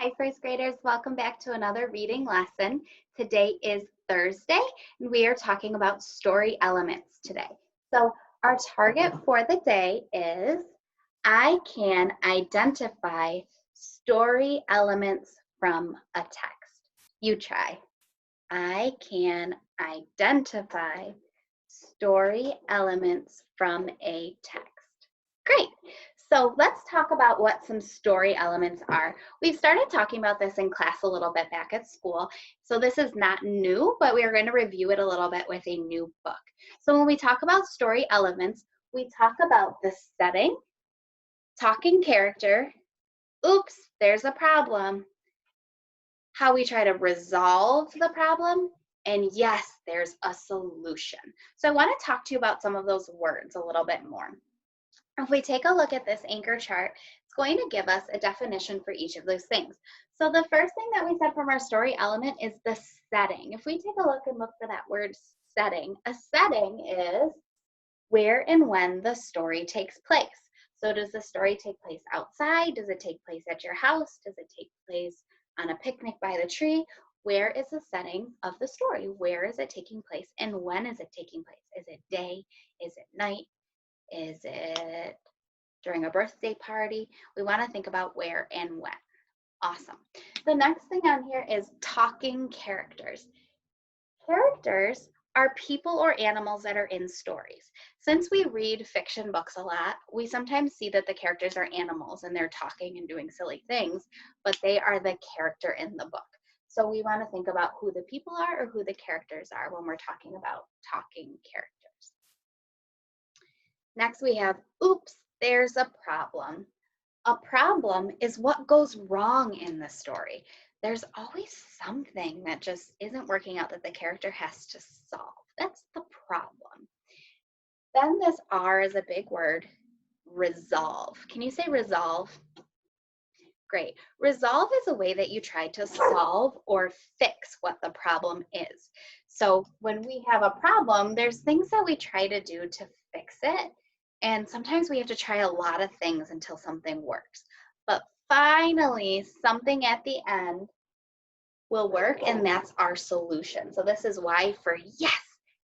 Hi, first graders. Welcome back to another reading lesson. Today is Thursday, and we are talking about story elements today. So our target for the day is I can identify story elements from a text. You try. I can identify story elements from a text. Great. So let's talk about what some story elements are. We've started talking about this in class a little bit back at school. So this is not new, but we are going to review it a little bit with a new book. So when we talk about story elements, we talk about the setting, talking character, oops, there's a problem, how we try to resolve the problem, and yes, there's a solution. So I want to talk to you about some of those words a little bit more. If we take a look at this anchor chart, it's going to give us a definition for each of those things. So the first thing that we said from our story element is the setting. If we take a look and look for that word setting, a setting is where and when the story takes place. So does the story take place outside? Does it take place at your house? Does it take place on a picnic by the tree? Where is the setting of the story? Where is it taking place and when is it taking place? Is it day? Is it night? Is it during a birthday party? We want to think about where and when. Awesome. The next thing on here is talking characters. Characters are people or animals that are in stories. Since we read fiction books a lot, we sometimes see that the characters are animals and they're talking and doing silly things, but they are the character in the book. So we want to think about who the people are or who the characters are when we're talking about talking characters. Next we have, oops, there's a problem. A problem is what goes wrong in the story. There's always something that just isn't working out that the character has to solve. That's the problem. Then this R is a big word, resolve. Can you say resolve? Great. Resolve is a way that you try to solve or fix what the problem is. So when we have a problem, there's things that we try to do to fix it. And sometimes we have to try a lot of things until something works. But finally, something at the end will work, and that's our solution. So this is why for yes,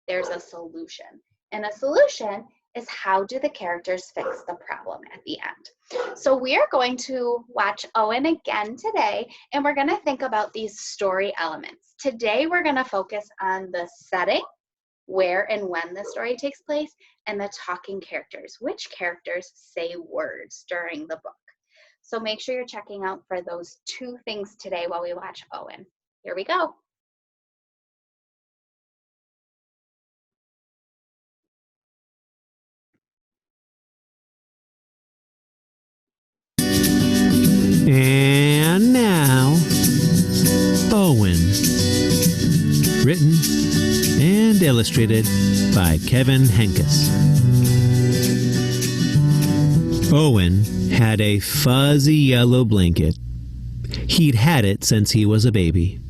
there's a solution. And a solution is how do the characters fix the problem at the end. So we are going to watch Owen again today, and we're going to think about these story elements. Today, we're going to focus on the setting, where and when the story takes place, and the talking characters, which characters say words during the book. So make sure you're checking out for those two things today while we watch Owen. Here we go. And now, Owen. Written and illustrated by Kevin Henkes. Owen had a fuzzy yellow blanket. He'd had it since he was a baby.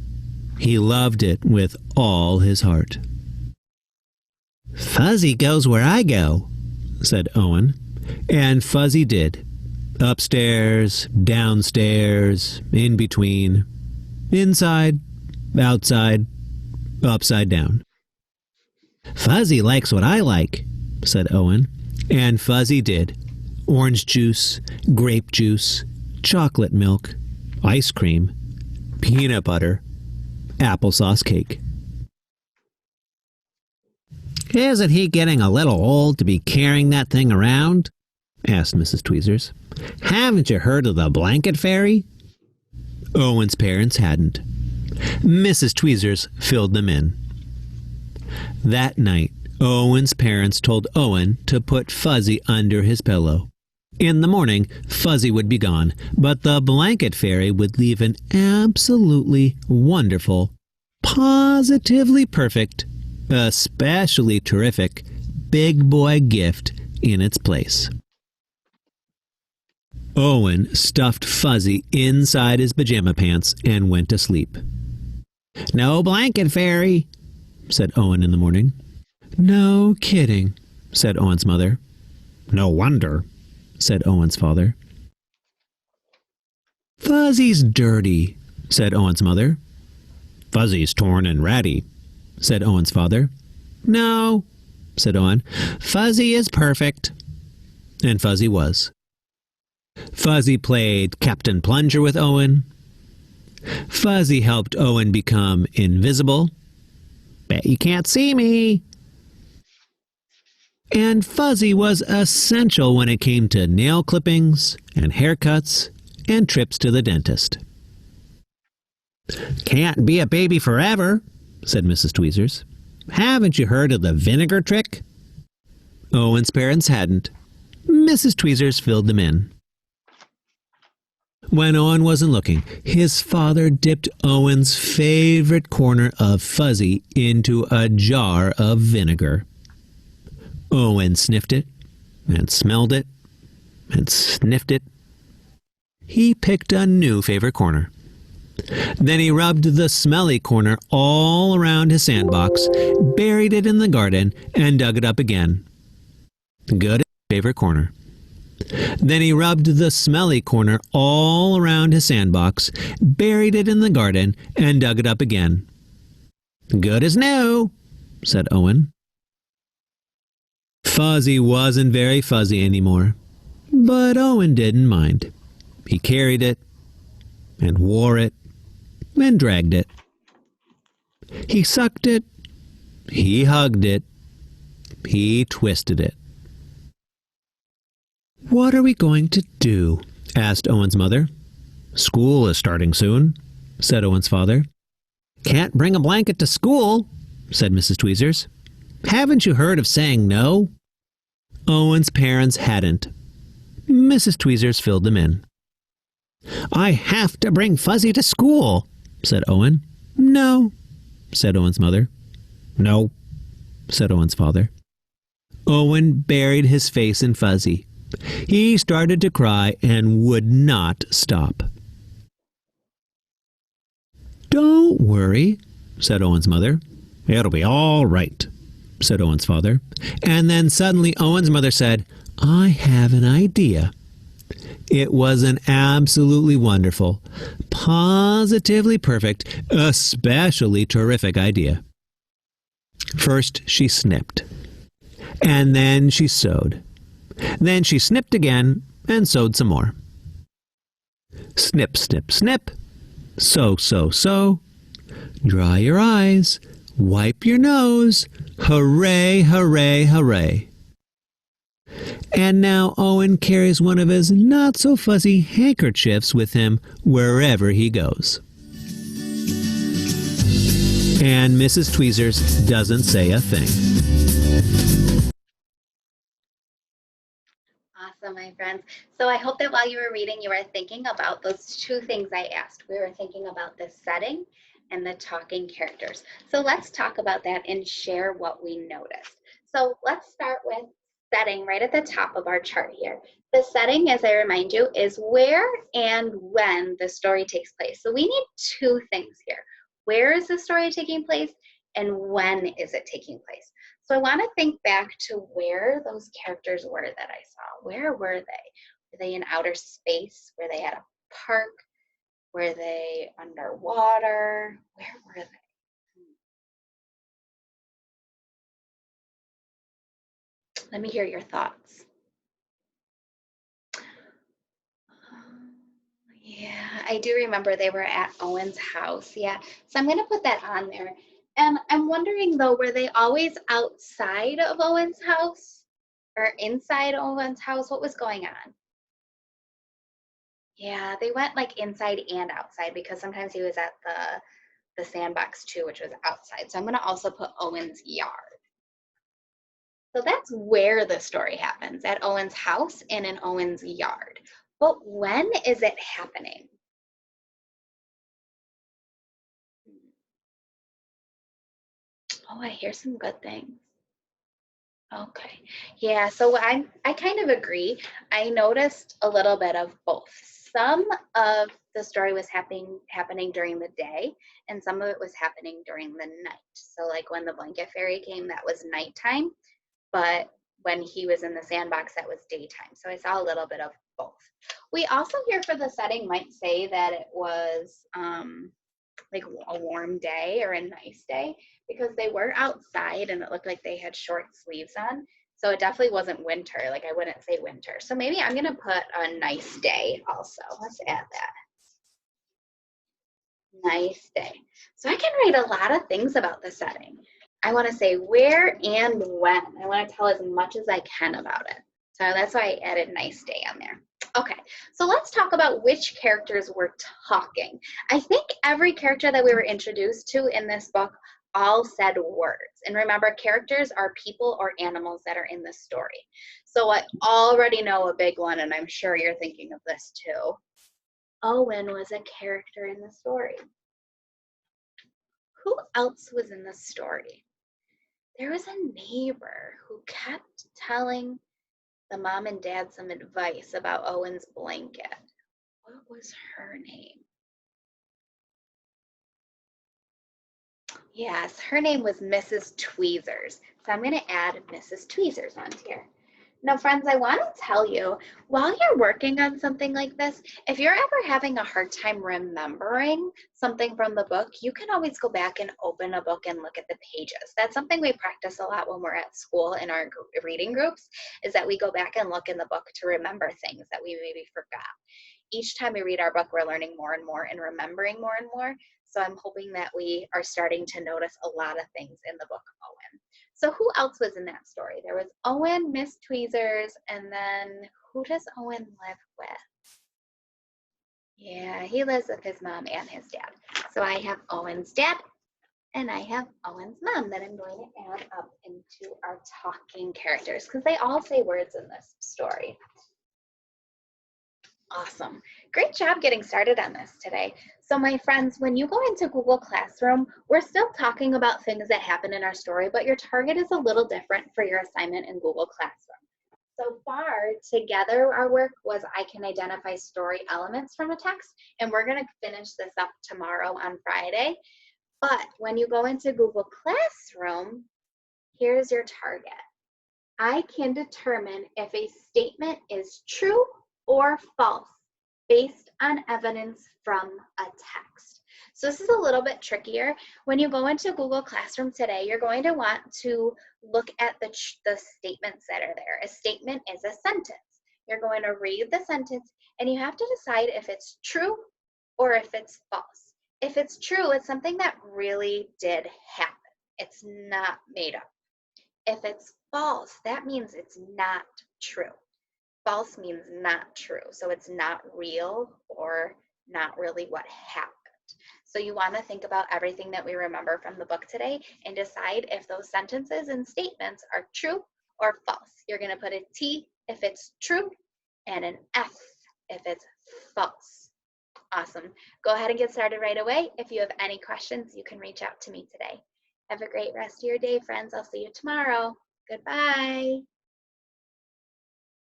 He loved it with all his heart. "Fuzzy goes where I go," said Owen, and Fuzzy did. Upstairs, downstairs, in between, inside, outside, upside down. "Fuzzy likes what I like," said Owen, and Fuzzy did. Orange juice, grape juice, chocolate milk, ice cream, peanut butter, applesauce cake. "Isn't he getting a little old to be carrying that thing around?" asked Mrs. Tweezers. "Haven't you heard of the blanket fairy?" Owen's parents hadn't. Mrs. Tweezers filled them in. That night, Owen's parents told Owen to put Fuzzy under his pillow. In the morning, Fuzzy would be gone, but the blanket fairy would leave an absolutely wonderful, positively perfect, especially terrific, big boy gift in its place. Owen stuffed Fuzzy inside his pajama pants and went to sleep. "No blanket fairy," said Owen in the morning. "No kidding," said Owen's mother. "No wonder," said Owen's father. Fuzzy's dirty, said Owen's mother. Fuzzy's torn and ratty, said Owen's father. No, said Owen. Fuzzy is perfect. And Fuzzy was. Fuzzy played Captain Plunger with Owen. Fuzzy helped Owen become invisible. Bet you can't see me. And Fuzzy was essential when it came to nail clippings and haircuts and trips to the dentist. Can't be a baby forever, said Mrs. Tweezers. Haven't you heard of the vinegar trick? Owen's parents hadn't. Mrs. Tweezers filled them in. When Owen wasn't looking, his father dipped Owen's favorite corner of Fuzzy into a jar of vinegar. Owen sniffed it, and smelled it, and sniffed it. He picked a new favorite corner. Then he rubbed the smelly corner all around his sandbox, buried it in the garden, and dug it up again. Good favorite corner. Then he rubbed the smelly corner all around his sandbox, buried it in the garden, and dug it up again. Good as new, said Owen. Fuzzy wasn't very fuzzy anymore, but Owen didn't mind. He carried it, and wore it, and dragged it. He sucked it, he hugged it, he twisted it. What are we going to do? Asked Owen's mother. School is starting soon, said Owen's father. Can't bring a blanket to school, said Mrs. Tweezers. Haven't you heard of saying no? Owen's parents hadn't. Mrs. Tweezers filled them in. I have to bring Fuzzy to school, said Owen. No, said Owen's mother. No, said Owen's father. Owen buried his face in Fuzzy. He started to cry and would not stop. Don't worry, said Owen's mother. It'll be all right, said Owen's father. And then suddenly Owen's mother said, I have an idea. It was an absolutely wonderful, positively perfect, especially terrific idea. First she snipped, and then she sewed. Then she snipped again and sewed some more. Snip, snip, snip. Sew, sew, sew. Dry your eyes. Wipe your nose. Hooray, hooray, hooray. And now Owen carries one of his not-so-fuzzy handkerchiefs with him wherever he goes. And Mrs. Tweezers doesn't say a thing. Awesome, my friends. So I hope that while you were reading, you were thinking about those two things I asked. We were thinking about the setting and the talking characters. So let's talk about that and share what we noticed. So let's start with setting right at the top of our chart here. The setting, as I remind you, is where and when the story takes place. So we need two things here. Where is the story taking place and when is it taking place? So I want to think back to where those characters were that I saw. Where were they? Were they in outer space? Were they at a park? Were they underwater? Where were they? Let me hear your thoughts. Yeah, I do remember they were at Owen's house. Yeah, so I'm going to put that on there. And I'm wondering though, were they always outside of Owen's house or inside Owen's house? What was going on? Yeah, they went like inside and outside because sometimes he was at the sandbox too, which was outside. So I'm going to also put Owen's yard. So that's where the story happens, at Owen's house and in Owen's yard. But when is it happening? Oh, I hear some good things. Okay. Yeah, so I kind of agree. I noticed a little bit of both. Some of the story was happening during the day, and some of it was happening during the night. So like when the blanket fairy came, that was nighttime, but when he was in the sandbox, that was daytime. So I saw a little bit of both, We also here for the setting might say that it was like a warm day or a nice day because they were outside and it looked like they had short sleeves on. So it definitely wasn't winter. Like I wouldn't say winter. So maybe I'm going to put a nice day also. Let's add that. Nice day. So I can write a lot of things about the setting. I want to say where and when. I want to tell as much as I can about it. So that's why I added nice day on there. Okay, so let's talk about which characters were talking. I think every character that we were introduced to in this book all said words. And remember, characters are people or animals that are in the story. So I already know a big one, and I'm sure you're thinking of this too. Owen was a character in the story. Who else was in the story? There was a neighbor who kept telling the mom and dad some advice about Owen's blanket. What was her name? Yes, her name was Mrs. Tweezers. So I'm going to add Mrs. Tweezers on here. Now, friends, I want to tell you, while you're working on something like this, if you're ever having a hard time remembering something from the book, you can always go back and open a book and look at the pages. That's something we practice a lot when we're at school in our reading groups, is that we go back and look in the book to remember things that we maybe forgot. Each time we read our book, we're learning more and more and remembering more and more. So I'm hoping that we are starting to notice a lot of things in the book Owen. So who else was in that story? There was Owen, Miss Tweezers, and then who does Owen live with? Yeah, he lives with his mom and his dad. So I have Owen's dad and I have Owen's mom that I'm going to add up into our talking characters because they all say words in this story. Awesome. Great job getting started on this today. So my friends, when you go into Google Classroom, we're still talking about things that happen in our story, but your target is a little different for your assignment in Google Classroom. So far, together our work was I can identify story elements from a text, and we're going to finish this up tomorrow on Friday. But when you go into Google Classroom, here's your target. I can determine if a statement is true or false based on evidence from a text. So this is a little bit trickier. When you go into Google Classroom today, you're going to want to look at the statements that are there. A statement is a sentence. You're going to read the sentence and you have to decide if it's true or if it's false. If it's true, it's something that really did happen. It's not made up. If it's false, that means it's not true. False means not true. So it's not real or not really what happened. So you want to think about everything that we remember from the book today and decide if those sentences and statements are true or false. You're going to put a T if it's true and an F if it's false. Awesome. Go ahead and get started right away. If you have any questions, you can reach out to me today. Have a great rest of your day, friends. I'll see you tomorrow. Goodbye.